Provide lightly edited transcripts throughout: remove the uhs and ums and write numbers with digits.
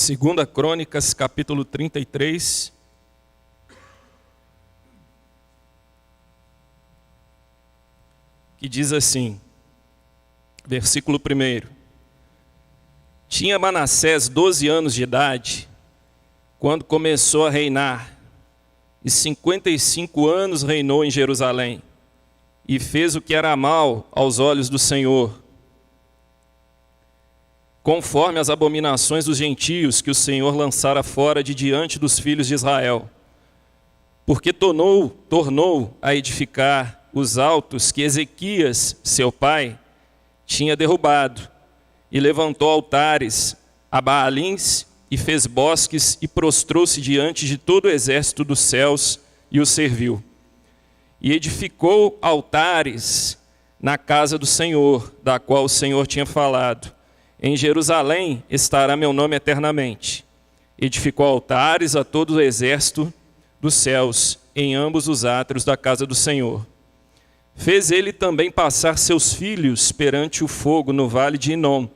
Segunda Crônicas, capítulo 33. Que diz assim, versículo 1. Tinha Manassés 12 anos de idade, quando começou a reinar, e 55 anos reinou em Jerusalém, e fez o que era mal aos olhos do Senhor, conforme as abominações dos gentios que o Senhor lançara fora de diante dos filhos de Israel. Porque tornou a edificar os altos que Ezequias, seu pai, tinha derrubado, e levantou altares a Baalins, e fez bosques, e prostrou-se diante de todo o exército dos céus, e o serviu. E edificou altares na casa do Senhor, da qual o Senhor tinha falado. Em Jerusalém estará meu nome eternamente. Edificou altares a todo o exército dos céus, em ambos os átrios da casa do Senhor. Fez ele também passar seus filhos perante o fogo no vale de Inom,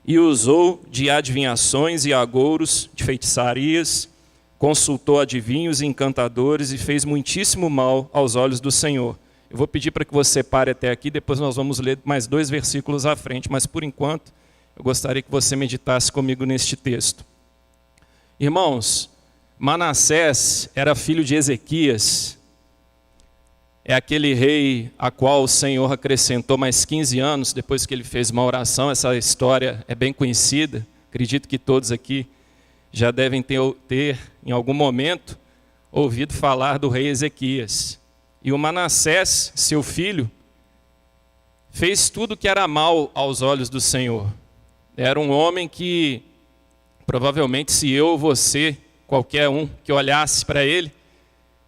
e usou de adivinhações e agouros, de feitiçarias, consultou adivinhos e encantadores, e fez muitíssimo mal aos olhos do Senhor. Eu vou pedir para que você pare até aqui, depois nós vamos ler mais 2 versículos à frente, mas por enquanto eu gostaria que você meditasse comigo neste texto. Irmãos, Manassés era filho de Ezequias, é aquele rei a qual o Senhor acrescentou mais 15 anos depois que ele fez uma oração. Essa história é bem conhecida, acredito que todos aqui já devem ter em algum momento ouvido falar do rei Ezequias. E o Manassés, seu filho, fez tudo que era mal aos olhos do Senhor. Era um homem que, provavelmente, se eu ou você, qualquer um que olhasse para ele,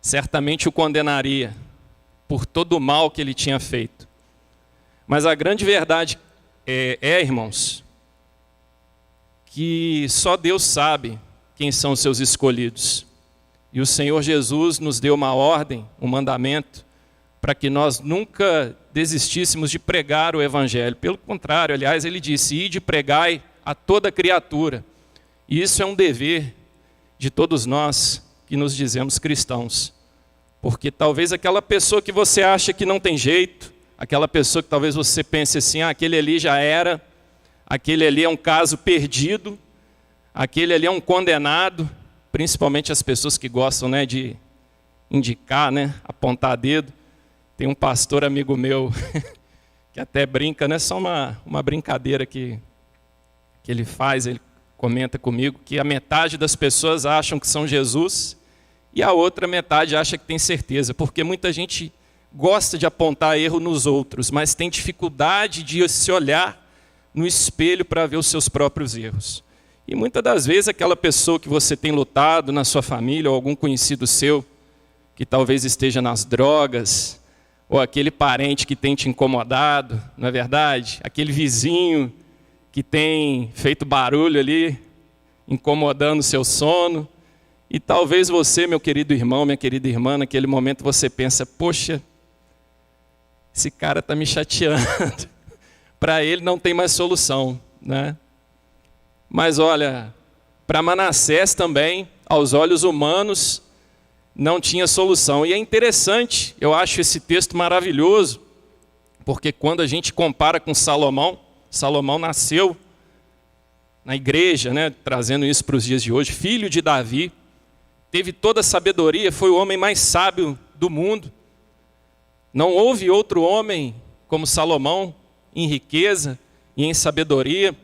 certamente o condenaria por todo o mal que ele tinha feito. Mas a grande verdade irmãos, que só Deus sabe quem são os seus escolhidos. E o Senhor Jesus nos deu uma ordem, um mandamento, para que nós nunca desistíssemos de pregar o Evangelho. Pelo contrário, aliás, ele disse, ide pregai a toda criatura. E isso é um dever de todos nós que nos dizemos cristãos. Porque talvez aquela pessoa que você acha que não tem jeito, aquela pessoa que talvez você pense assim, aquele ali já era, aquele ali é um caso perdido, aquele ali é um condenado, principalmente as pessoas que gostam, de indicar, apontar dedo. Tem um pastor amigo meu que até brinca, só uma brincadeira que ele faz, ele comenta comigo, que a metade das pessoas acham que são Jesus e a outra metade acha que tem certeza, porque muita gente gosta de apontar erro nos outros, mas tem dificuldade de se olhar no espelho para ver os seus próprios erros. E muitas das vezes aquela pessoa que você tem lutado na sua família, ou algum conhecido seu, que talvez esteja nas drogas, ou aquele parente que tem te incomodado, não é verdade? Aquele vizinho que tem feito barulho ali, incomodando o seu sono. E talvez você, meu querido irmão, minha querida irmã, naquele momento você pensa, poxa, esse cara está me chateando. Para ele não tem mais solução, Mas olha, para Manassés também, aos olhos humanos, não tinha solução. E é interessante, eu acho esse texto maravilhoso, porque quando a gente compara com Salomão, Salomão nasceu na igreja, trazendo isso para os dias de hoje, filho de Davi, teve toda a sabedoria, foi o homem mais sábio do mundo. Não houve outro homem como Salomão em riqueza e em sabedoria.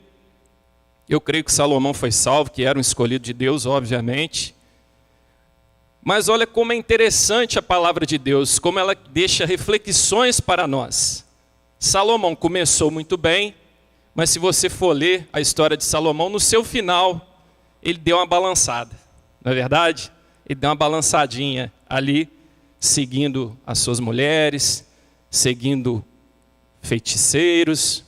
Eu creio que Salomão foi salvo, que era um escolhido de Deus, obviamente. Mas olha como é interessante a palavra de Deus, como ela deixa reflexões para nós. Salomão começou muito bem, mas se você for ler a história de Salomão, no seu final, ele deu uma balançada, não é verdade? Ele deu uma balançadinha ali, seguindo as suas mulheres, seguindo feiticeiros.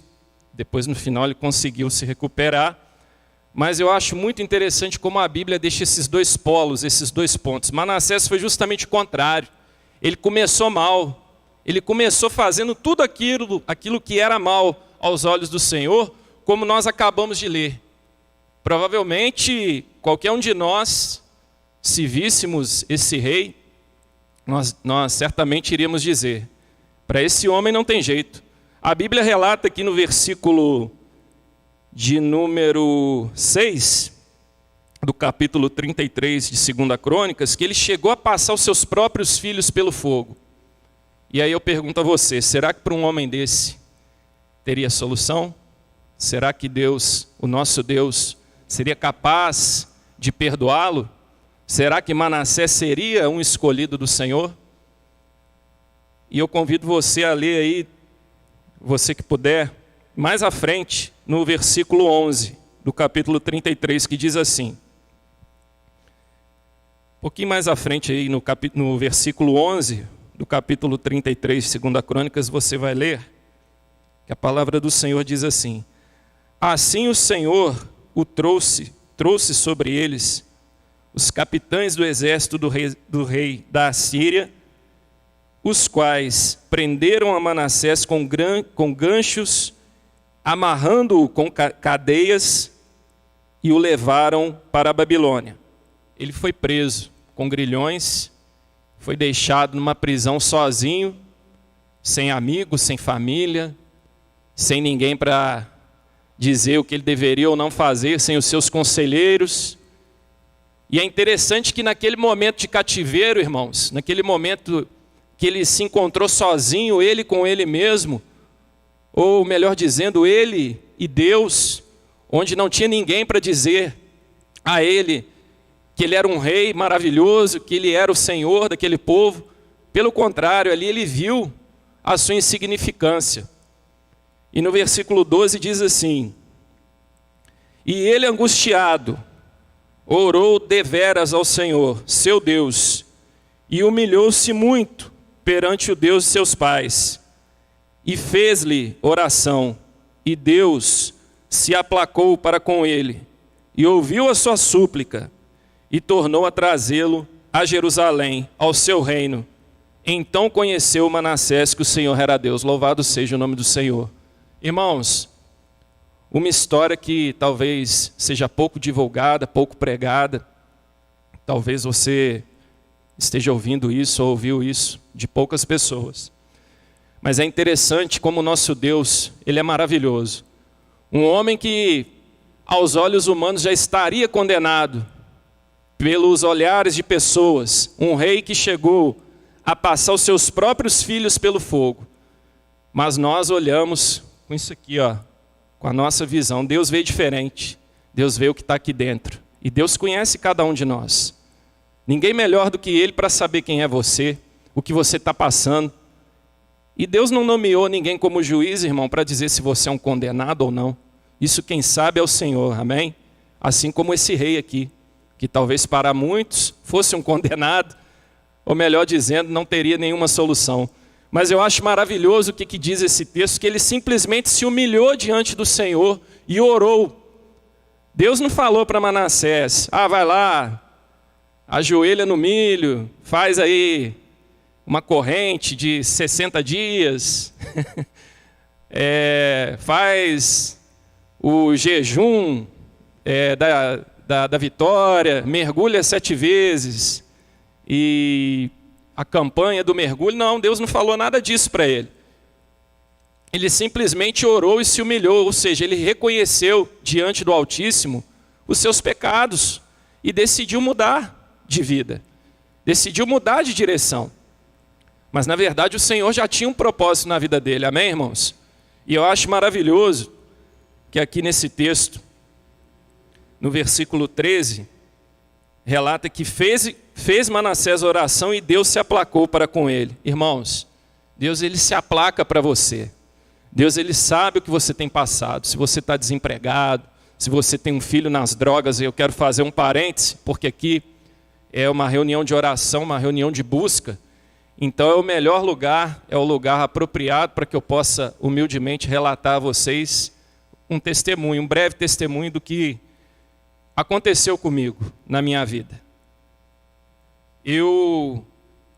Depois, no final, ele conseguiu se recuperar. Mas eu acho muito interessante como a Bíblia deixa esses 2 polos, esses 2 pontos. Manassés foi justamente o contrário. Ele começou mal. Ele começou fazendo tudo aquilo que era mal aos olhos do Senhor, como nós acabamos de ler. Provavelmente, qualquer um de nós, se víssemos esse rei, nós certamente iríamos dizer, para esse homem não tem jeito. A Bíblia relata aqui no versículo de número 6, do capítulo 33 de 2 Crônicas, que ele chegou a passar os seus próprios filhos pelo fogo. E aí eu pergunto a você, será que para um homem desse teria solução? Será que Deus, o nosso Deus, seria capaz de perdoá-lo? Será que Manassés seria um escolhido do Senhor? E eu convido você a ler aí, você que puder, mais à frente, no versículo 11 do capítulo 33, que diz assim. Um pouquinho mais à frente aí, no versículo 11 do capítulo 33 de 2 Crônicas, você vai ler que a palavra do Senhor diz assim: assim o Senhor o trouxe sobre eles os capitães do exército do rei da Assíria, os quais prenderam a Manassés com ganchos, amarrando-o com cadeias e o levaram para a Babilônia. Ele foi preso com grilhões, foi deixado numa prisão sozinho, sem amigos, sem família, sem ninguém para dizer o que ele deveria ou não fazer, sem os seus conselheiros. E é interessante que naquele momento de cativeiro, irmãos, naquele momento que ele se encontrou sozinho, ele com ele mesmo, ou melhor dizendo, ele e Deus, onde não tinha ninguém para dizer a ele que ele era um rei maravilhoso, que ele era o Senhor daquele povo. Pelo contrário, ali ele viu a sua insignificância. E no versículo 12 diz assim: e ele angustiado, orou deveras ao Senhor, seu Deus, e humilhou-se muito perante o Deus de seus pais, e fez-lhe oração, e Deus se aplacou para com ele, e ouviu a sua súplica, e tornou a trazê-lo a Jerusalém, ao seu reino. Então conheceu Manassés que o Senhor era Deus. Louvado seja o nome do Senhor. Irmãos, uma história que talvez seja pouco divulgada, pouco pregada. Talvez você esteja ouvindo isso ou ouviu isso de poucas pessoas. Mas é interessante como o nosso Deus, ele é maravilhoso. Um homem que aos olhos humanos já estaria condenado pelos olhares de pessoas. Um rei que chegou a passar os seus próprios filhos pelo fogo. Mas nós olhamos com isso aqui, ó, com a nossa visão. Deus vê diferente. Deus vê o que está aqui dentro. E Deus conhece cada um de nós. Ninguém melhor do que Ele para saber quem é você, o que você está passando. E Deus não nomeou ninguém como juiz, irmão, para dizer se você é um condenado ou não. Isso quem sabe é o Senhor, amém? Assim como esse rei aqui, que talvez para muitos fosse um condenado, ou melhor dizendo, não teria nenhuma solução. Mas eu acho maravilhoso o que diz esse texto, que ele simplesmente se humilhou diante do Senhor e orou. Deus não falou para Manassés, vai lá, ajoelha no milho, faz aí uma corrente de 60 dias, faz o jejum da vitória, mergulha 7 vezes, e a campanha do mergulho. Não, Deus não falou nada disso para ele. Ele simplesmente orou e se humilhou, ou seja, ele reconheceu diante do Altíssimo os seus pecados e decidiu mudar de vida, decidiu mudar de direção. Mas na verdade o Senhor já tinha um propósito na vida dele, amém, irmãos? E eu acho maravilhoso que aqui nesse texto, no versículo 13, relata que fez Manassés oração e Deus se aplacou para com ele. Irmãos, Deus ele se aplaca para você. Deus ele sabe o que você tem passado. Se você está desempregado, se você tem um filho nas drogas, eu quero fazer um parêntese, porque aqui é uma reunião de oração, uma reunião de busca. Então é o melhor lugar, é o lugar apropriado para que eu possa humildemente relatar a vocês um testemunho, um breve testemunho do que aconteceu comigo na minha vida. Eu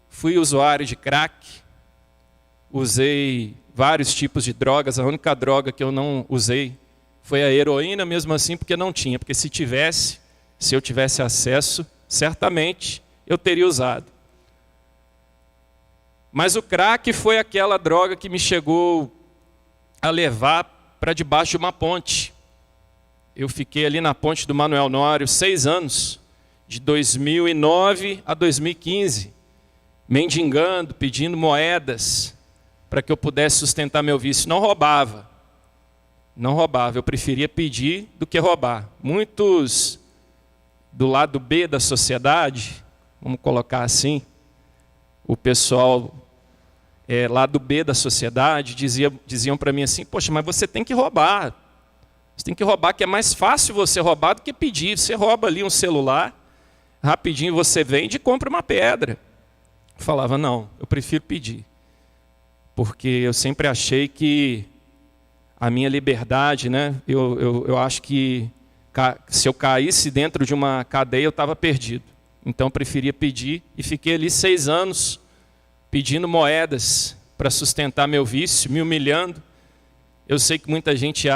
fui usuário de crack, usei vários tipos de drogas. A única droga que eu não usei foi a heroína mesmo assim, porque não tinha. Porque se eu tivesse acesso, certamente eu teria usado. Mas o crack foi aquela droga que me chegou a levar para debaixo de uma ponte. Eu fiquei ali na ponte do Manuel Nório 6 anos, de 2009 a 2015, mendigando, pedindo moedas para que eu pudesse sustentar meu vício. Não roubava, eu preferia pedir do que roubar. Muitos do lado B da sociedade, vamos colocar assim, o pessoal lado B da sociedade diziam para mim assim: poxa, mas você tem que roubar. Você tem que roubar, que é mais fácil você roubar do que pedir. Você rouba ali um celular, rapidinho você vende e compra uma pedra. Eu falava: não, eu prefiro pedir. Porque eu sempre achei que a minha liberdade, né, eu acho que se eu caísse dentro de uma cadeia eu estava perdido. Então eu preferia pedir e fiquei ali 6 anos pedindo moedas para sustentar meu vício, me humilhando. Eu sei que muita gente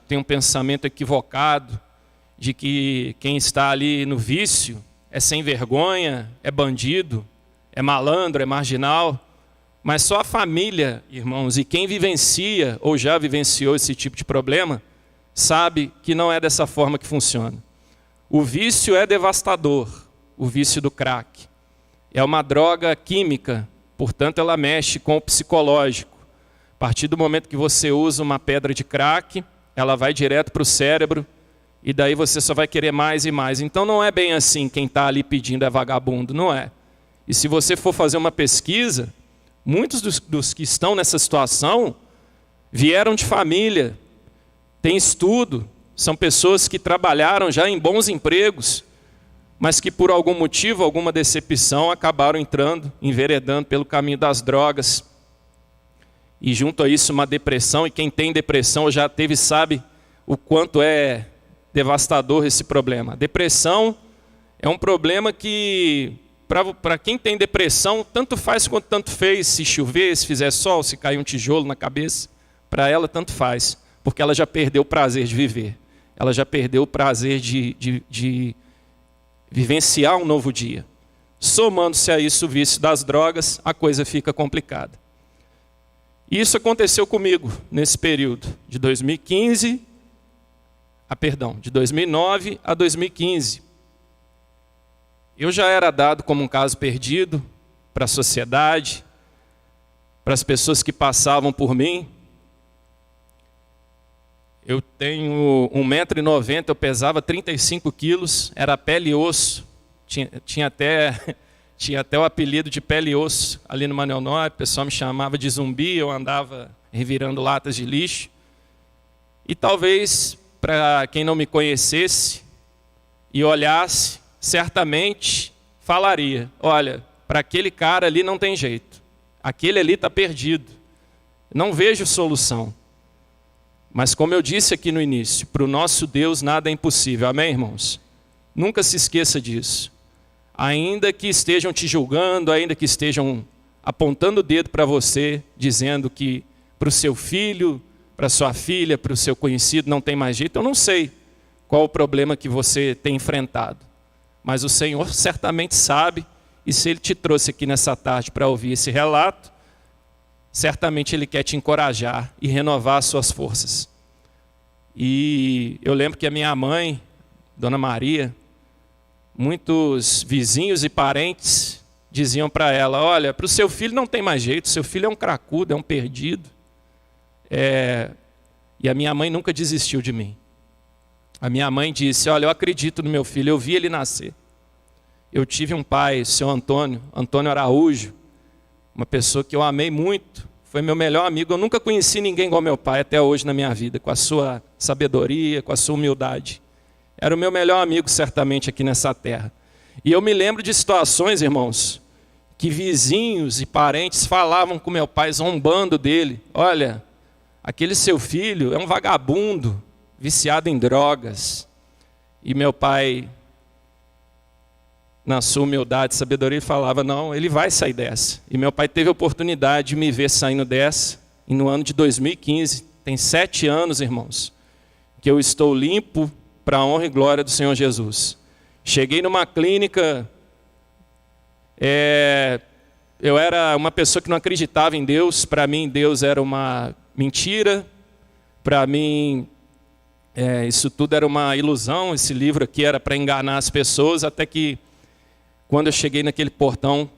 tem um pensamento equivocado de que quem está ali no vício é sem vergonha, é bandido, é malandro, é marginal. Mas só a família, irmãos, e quem vivencia ou já vivenciou esse tipo de problema, sabe que não é dessa forma que funciona. O vício é devastador, o vício do crack. É uma droga química, portanto ela mexe com o psicológico. A partir do momento que você usa uma pedra de crack, ela vai direto para o cérebro e daí você só vai querer mais e mais. Então não é bem assim, quem está ali pedindo é vagabundo, não é. E se você for fazer uma pesquisa, muitos dos que estão nessa situação vieram de família, têm estudo, são pessoas que trabalharam já em bons empregos, mas que por algum motivo, alguma decepção, acabaram enveredando pelo caminho das drogas. E junto a isso uma depressão, e quem tem depressão já teve, sabe o quanto é devastador esse problema. A depressão é um problema que, para quem tem depressão, tanto faz quanto tanto fez, se chover, se fizer sol, se cair um tijolo na cabeça, para ela tanto faz, porque ela já perdeu o prazer de viver, ela já perdeu o prazer de vivenciar um novo dia. Somando-se a isso o vício das drogas, a coisa fica complicada. E isso aconteceu comigo nesse período de 2009 a 2015. Eu já era dado como um caso perdido para a sociedade, para as pessoas que passavam por mim. Eu tenho 1,90 m, eu pesava 35 quilos, era pele e osso, tinha até o apelido de pele e osso ali no Manuel Nório, o pessoal me chamava de zumbi, eu andava revirando latas de lixo. E talvez, para quem não me conhecesse e olhasse, certamente falaria: olha, para aquele cara ali não tem jeito, aquele ali está perdido, não vejo solução. Mas como eu disse aqui no início, para o nosso Deus nada é impossível, amém, irmãos? Nunca se esqueça disso. Ainda que estejam te julgando, ainda que estejam apontando o dedo para você, dizendo que para o seu filho, para a sua filha, para o seu conhecido não tem mais jeito, eu não sei qual o problema que você tem enfrentado. Mas o Senhor certamente sabe, e se Ele te trouxe aqui nessa tarde para ouvir esse relato, certamente Ele quer te encorajar e renovar as suas forças. E eu lembro que a minha mãe, Dona Maria, muitos vizinhos e parentes diziam para ela: olha, para o seu filho não tem mais jeito, seu filho é um cracudo, é um perdido. E a minha mãe nunca desistiu de mim. A minha mãe disse: olha, eu acredito no meu filho, eu vi ele nascer. Eu tive um pai, o seu Antônio Araújo, uma pessoa que eu amei muito, foi meu melhor amigo. Eu nunca conheci ninguém igual meu pai até hoje na minha vida, com a sua sabedoria, com a sua humildade. Era o meu melhor amigo, certamente, aqui nessa terra. E eu me lembro de situações, irmãos, que vizinhos e parentes falavam com meu pai, zombando dele: olha, aquele seu filho é um vagabundo, viciado em drogas. E meu pai, na sua humildade e sabedoria, falava: não, ele vai sair dessa. E meu pai teve a oportunidade de me ver saindo dessa, e no ano de 2015, tem 7 anos, irmãos, que eu estou limpo para a honra e glória do Senhor Jesus. Cheguei numa clínica, eu era uma pessoa que não acreditava em Deus. Para mim Deus era uma mentira, para mim isso tudo era uma ilusão, esse livro aqui era para enganar as pessoas, até que quando eu cheguei naquele portão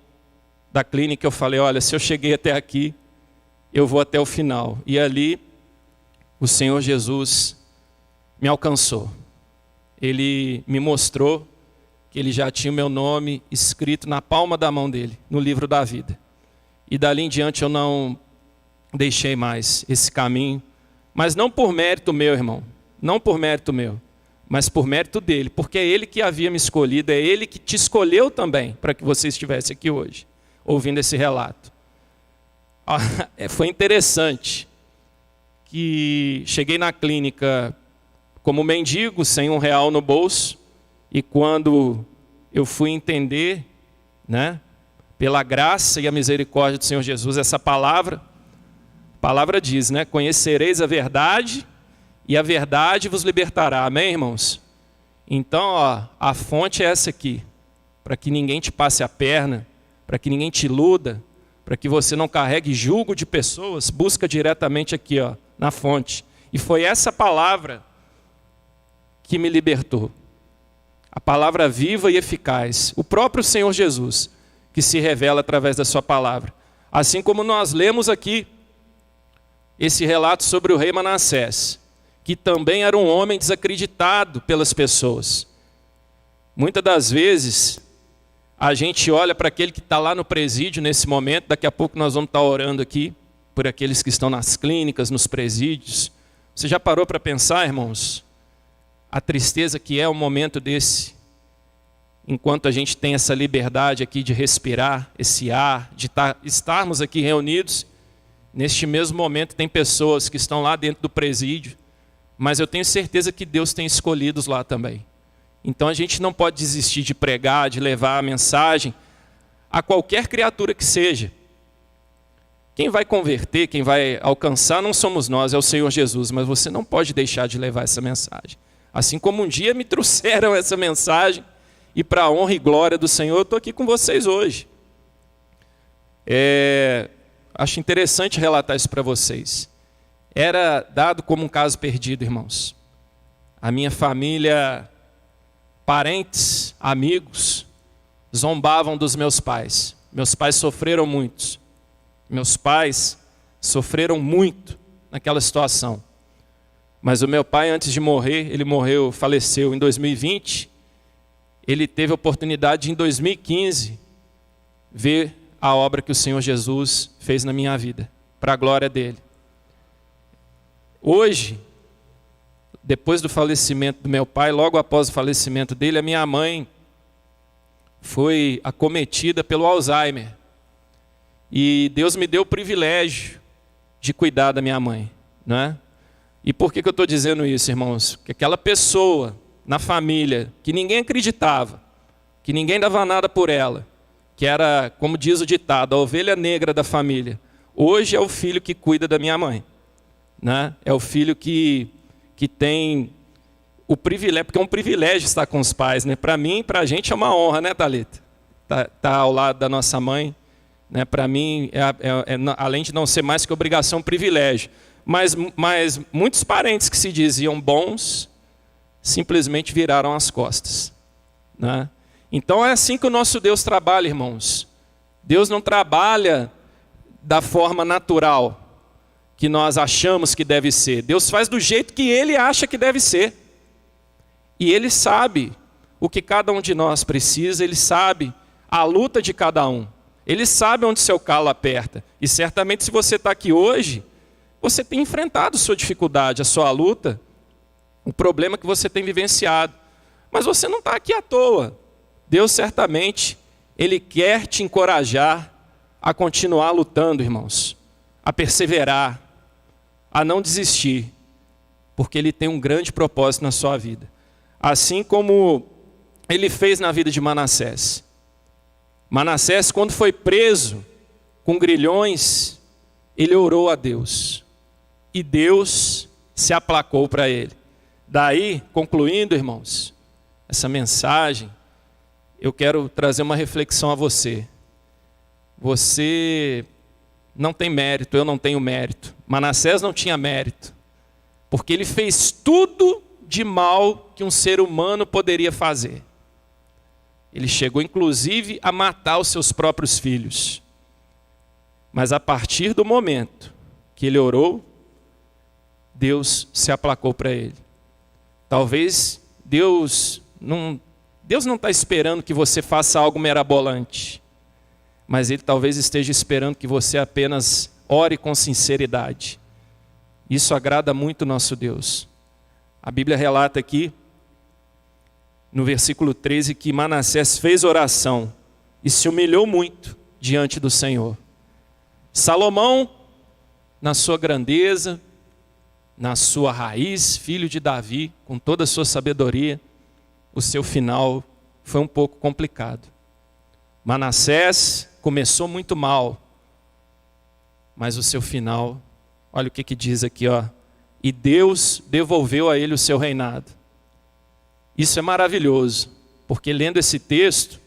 da clínica eu falei, olha, se eu cheguei até aqui, eu vou até o final. E ali o Senhor Jesus me alcançou. Ele me mostrou que Ele já tinha o meu nome escrito na palma da mão dele, no livro da vida. E dali em diante eu não deixei mais esse caminho, mas não por mérito meu, irmão, não por mérito meu, mas por mérito dele, porque é Ele que havia me escolhido, é Ele que te escolheu também para que você estivesse aqui hoje, ouvindo esse relato. Foi interessante que cheguei na clínica como mendigo, sem R$1 no bolso, e quando eu fui entender, né, pela graça e a misericórdia do Senhor Jesus, essa palavra, a palavra diz, né, conhecereis a verdade e a verdade vos libertará. Amém, irmãos? Então, a fonte é essa aqui, para que ninguém te passe a perna, para que ninguém te iluda, para que você não carregue jugo de pessoas, busca diretamente aqui, na fonte. E foi essa palavra que me libertou. A palavra viva e eficaz, o próprio Senhor Jesus, que se revela através da sua palavra. Assim como nós lemos aqui esse relato sobre o rei Manassés, que também era um homem desacreditado pelas pessoas. Muitas das vezes, a gente olha para aquele que está lá no presídio nesse momento, daqui a pouco nós vamos estar orando aqui, por aqueles que estão nas clínicas, nos presídios. Você já parou para pensar, irmãos, a tristeza que é um momento desse, enquanto a gente tem essa liberdade aqui de respirar esse ar, de estarmos aqui reunidos, neste mesmo momento tem pessoas que estão lá dentro do presídio, mas eu tenho certeza que Deus tem escolhidos lá também. Então a gente não pode desistir de pregar, de levar a mensagem a qualquer criatura que seja. Quem vai converter, quem vai alcançar não somos nós, é o Senhor Jesus, mas você não pode deixar de levar essa mensagem. Assim como um dia me trouxeram essa mensagem, e para a honra e glória do Senhor, eu estou aqui com vocês hoje. Acho interessante relatar isso para vocês. Era dado como um caso perdido, irmãos. A minha família, parentes, amigos, zombavam dos meus pais. Meus pais sofreram muito. Meus pais sofreram muito naquela situação. Mas o meu pai, antes de morrer, ele faleceu em 2020. Ele teve a oportunidade de, em 2015, ver a obra que o Senhor Jesus fez na minha vida, para a glória dele. Hoje, depois do falecimento do meu pai, logo após o falecimento dele, a minha mãe foi acometida pelo Alzheimer. E Deus me deu o privilégio de cuidar da minha mãe, não é? E por que eu estou dizendo isso, irmãos? Que aquela pessoa na família que ninguém acreditava, que ninguém dava nada por ela, que era, como diz o ditado, a ovelha negra da família, hoje é o filho que cuida da minha mãe, né? É o filho que tem o privilégio, porque é um privilégio estar com os pais, né? Para mim, para a gente é uma honra, né, Thalita? Tá ao lado da nossa mãe, né? Para mim, além de não ser mais que obrigação, um privilégio. Mas muitos parentes que se diziam bons, simplesmente viraram as costas, né? Então é assim que o nosso Deus trabalha, irmãos. Deus não trabalha da forma natural que nós achamos que deve ser. Deus faz do jeito que Ele acha que deve ser. E Ele sabe o que cada um de nós precisa, Ele sabe a luta de cada um. Ele sabe onde seu calo aperta. E certamente se você está aqui hoje, você tem enfrentado sua dificuldade, a sua luta, o problema que você tem vivenciado. Mas você não está aqui à toa. Deus certamente, Ele quer te encorajar a continuar lutando, irmãos. A perseverar, a não desistir. Porque Ele tem um grande propósito na sua vida. Assim como Ele fez na vida de Manassés. Manassés, quando foi preso com grilhões, ele orou a Deus. E Deus se aplacou para ele. Daí, concluindo, irmãos, essa mensagem, eu quero trazer uma reflexão a você. Você não tem mérito, eu não tenho mérito. Manassés não tinha mérito, porque ele fez tudo de mal que um ser humano poderia fazer. Ele chegou, inclusive, a matar os seus próprios filhos. Mas a partir do momento que ele orou, Deus se aplacou para ele. Talvez Deus não está esperando que você faça algo mirabolante, mas Ele talvez esteja esperando que você apenas ore com sinceridade. Isso agrada muito o nosso Deus. A Bíblia relata aqui, no versículo 13, que Manassés fez oração e se humilhou muito diante do Senhor. Salomão, na sua grandeza, na sua raiz, filho de Davi, com toda a sua sabedoria, o seu final foi um pouco complicado. Manassés começou muito mal, mas o seu final, olha o que diz aqui, ó. E Deus devolveu a ele o seu reinado. Isso é maravilhoso, porque lendo esse texto,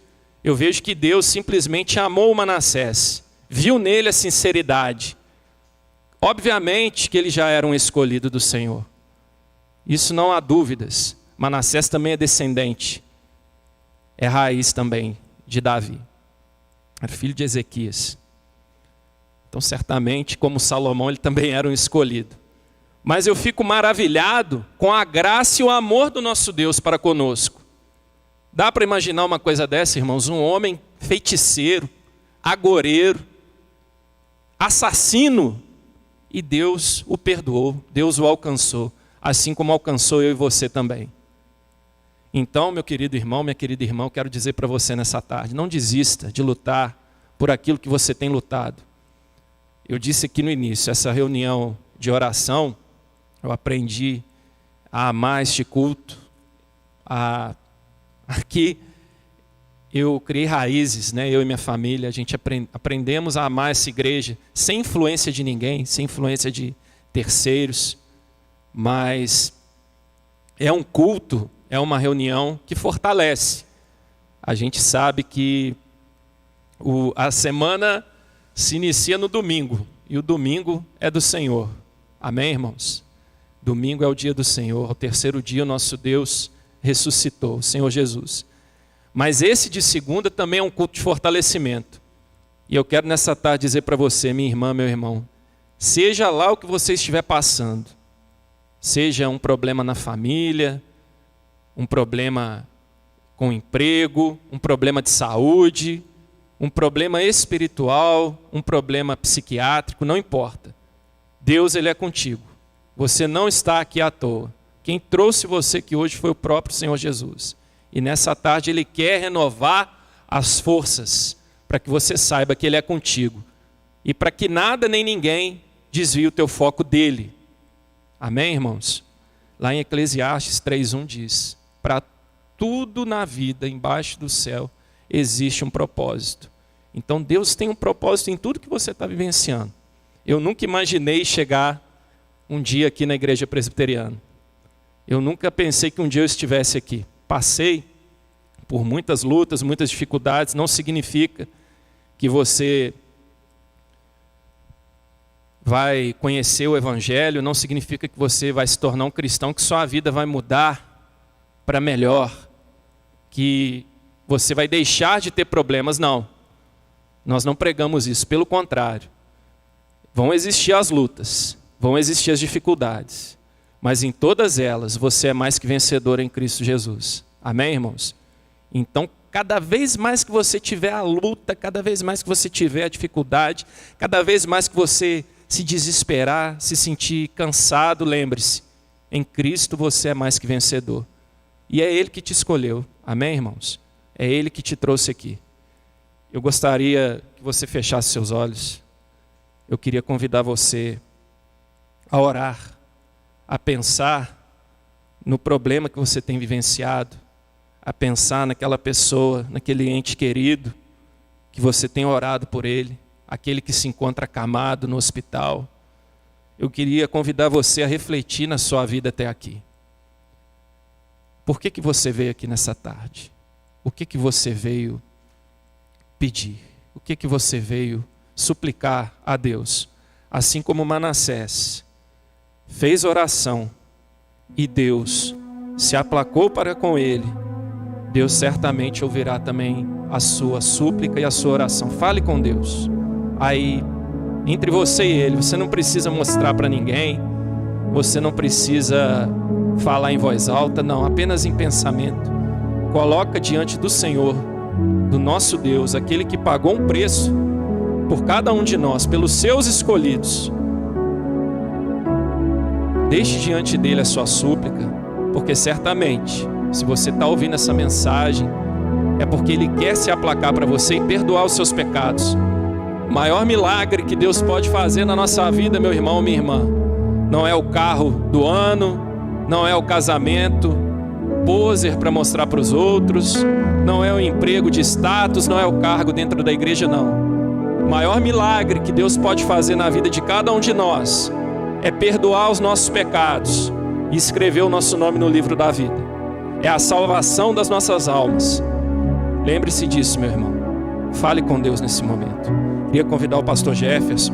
eu vejo que Deus simplesmente amou Manassés, viu nele a sinceridade. Obviamente que ele já era um escolhido do Senhor. Isso não há dúvidas. Manassés também é descendente. É raiz também de Davi. Era filho de Ezequias. Então certamente, como Salomão, ele também era um escolhido. Mas eu fico maravilhado com a graça e o amor do nosso Deus para conosco. Dá para imaginar uma coisa dessa, irmãos? Um homem feiticeiro, agoreiro, assassino, e Deus o perdoou, Deus o alcançou, assim como alcançou eu e você também. Então, meu querido irmão, minha querida irmã, eu quero dizer para você nessa tarde, não desista de lutar por aquilo que você tem lutado. Eu disse aqui no início, essa reunião de oração, eu aprendi a amar este culto, aqui eu criei raízes, né? Eu e minha família, a gente aprendemos a amar essa igreja, sem influência de ninguém, sem influência de terceiros, mas é um culto, é uma reunião que fortalece. A gente sabe que a semana se inicia no domingo, e o domingo é do Senhor. Amém, irmãos? Domingo é o dia do Senhor, ao terceiro dia o nosso Deus ressuscitou, o Senhor Jesus. Mas esse de segunda também é um culto de fortalecimento. E eu quero nessa tarde dizer para você, minha irmã, meu irmão, seja lá o que você estiver passando, seja um problema na família, um problema com emprego, um problema de saúde, um problema espiritual, um problema psiquiátrico, não importa. Deus, Ele é contigo. Você não está aqui à toa. Quem trouxe você aqui hoje foi o próprio Senhor Jesus. E nessa tarde Ele quer renovar as forças para que você saiba que Ele é contigo. E para que nada nem ninguém desvie o teu foco dEle. Amém, irmãos? Lá em Eclesiastes 3:1 diz, para tudo na vida, embaixo do céu, existe um propósito. Então Deus tem um propósito em tudo que você está vivenciando. Eu nunca imaginei chegar um dia aqui na igreja presbiteriana. Eu nunca pensei que um dia eu estivesse aqui. Passei por muitas lutas, muitas dificuldades, não significa que você vai conhecer o Evangelho, não significa que você vai se tornar um cristão, que sua vida vai mudar para melhor, que você vai deixar de ter problemas, não. Nós não pregamos isso, pelo contrário. Vão existir as lutas, vão existir as dificuldades, mas em todas elas você é mais que vencedor em Cristo Jesus. Amém, irmãos? Então, cada vez mais que você tiver a luta, cada vez mais que você tiver a dificuldade, cada vez mais que você se desesperar, se sentir cansado, lembre-se, em Cristo você é mais que vencedor. E é Ele que te escolheu. Amém, irmãos? É Ele que te trouxe aqui. Eu gostaria que você fechasse seus olhos. Eu queria convidar você a orar, a pensar no problema que você tem vivenciado, a pensar naquela pessoa, naquele ente querido, que você tem orado por ele, aquele que se encontra acamado no hospital. Eu queria convidar você a refletir na sua vida até aqui. Por que você veio aqui nessa tarde? O que você veio pedir? O que você veio suplicar a Deus? Assim como Manassés fez oração e Deus se aplacou para com ele, Deus certamente ouvirá também a sua súplica e a sua oração. Fale com Deus. Aí, entre você e ele, você não precisa mostrar para ninguém, você não precisa falar em voz alta, não, apenas em pensamento. Coloca diante do Senhor, do nosso Deus, aquele que pagou um preço por cada um de nós, pelos seus escolhidos. Deixe diante dele a sua súplica, porque certamente, se você está ouvindo essa mensagem, é porque ele quer se aplacar para você e perdoar os seus pecados. O maior milagre que Deus pode fazer na nossa vida, meu irmão, minha irmã, não é o carro do ano, não é o casamento poser para mostrar para os outros, não é o emprego de status, não é o cargo dentro da igreja, não. O maior milagre que Deus pode fazer na vida de cada um de nós é perdoar os nossos pecados e escrever o nosso nome no livro da vida. É a salvação das nossas almas. Lembre-se disso, meu irmão. Fale com Deus nesse momento. Queria convidar o pastor Jefferson.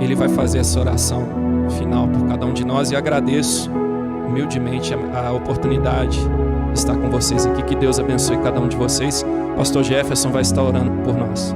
Ele vai fazer essa oração final por cada um de nós e agradeço humildemente a oportunidade de estar com vocês aqui. Que Deus abençoe cada um de vocês. Pastor Jefferson vai estar orando por nós.